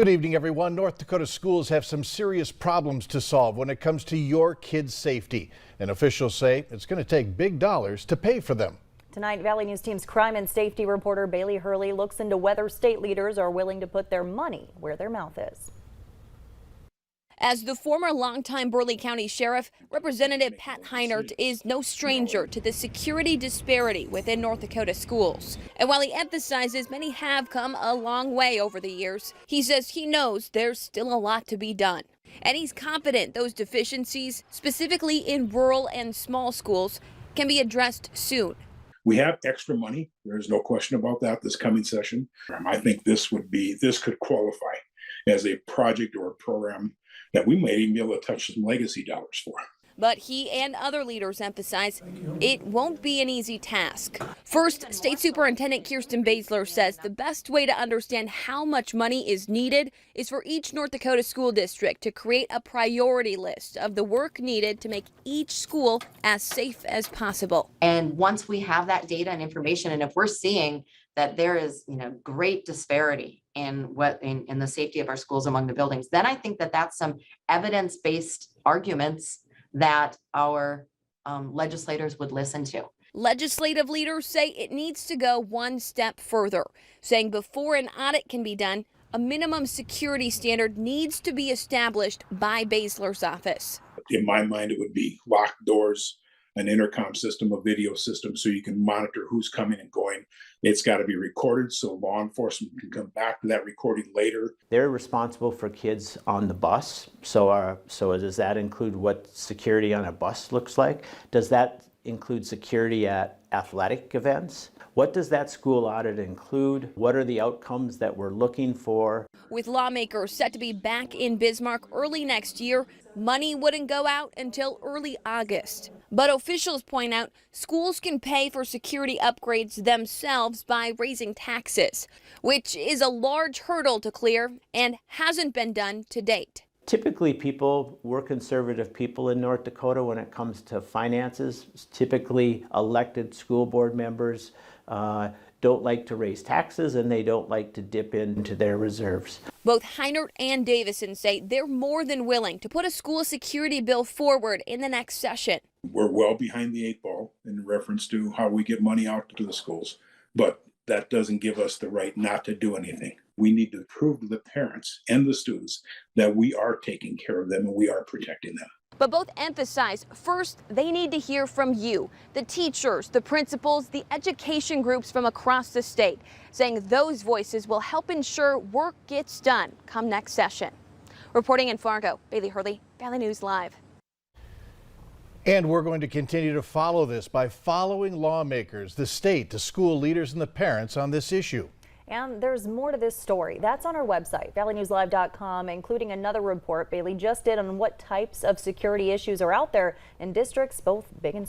Good evening, everyone. North Dakota schools have some serious problems to solve when it comes to your kids' safety. And officials say it's going to take big dollars to pay for them. Tonight, Valley News Team's crime and safety reporter Bailey Hurley looks into whether state leaders are willing to put their money where their mouth is. As the former longtime Burleigh County Sheriff, Representative Pat Heinert is no stranger to the security disparity within North Dakota schools. And while he emphasizes many have come a long way over the years, he says he knows there's still a lot to be done. And he's confident those deficiencies, specifically in rural and small schools, can be addressed soon. We have extra money. There's no question about that this coming session. I think this could qualify as a project or a program that we might even be able to touch some legacy dollars for. But he and other leaders emphasize it won't be an easy task. First, State Superintendent Kirsten Baszler says the best way to understand how much money is needed is for each North Dakota school district to create a priority list of the work needed to make each school as safe as possible. And once we have that data and information, and if we're seeing that there is, great disparity in the safety of our schools among the buildings, then I think that that's some evidence-based arguments that our legislators would listen to. Legislative leaders say it needs to go one step further, saying before an audit can be done, a minimum security standard needs to be established by Baszler's office. In my mind, it would be locked doors, an intercom system, a video system, so you can monitor who's coming and going. It's got to be recorded so law enforcement can come back to that recording later. They're responsible for kids on the bus. So does that include what security on a bus looks like? Does that include security at athletic events? What does that school audit include? What are the outcomes that we're looking for? With lawmakers set to be back in Bismarck early next year, money wouldn't go out until early August. But officials point out schools can pay for security upgrades themselves by raising taxes, which is a large hurdle to clear and hasn't been done to date. Typically, we're conservative people in North Dakota when it comes to finances. Typically, elected school board members don't like to raise taxes, and they don't like to dip into their reserves. Both Heinert and Davison say they're more than willing to put a school security bill forward in the next session. We're well behind the eight ball in reference to how we get money out to the schools, but that doesn't give us the right not to do anything. We need to prove to the parents and the students that we are taking care of them and we are protecting them. But both emphasize, first, they need to hear from you, the teachers, the principals, the education groups from across the state, saying those voices will help ensure work gets done come next session. Reporting in Fargo, Bailey Hurley, Valley News Live. And we're going to continue to follow this by following lawmakers, the state, the school leaders, and the parents on this issue. And there's more to this story. That's on our website, valleynewslive.com, including another report Bailey just did on what types of security issues are out there in districts both big and small.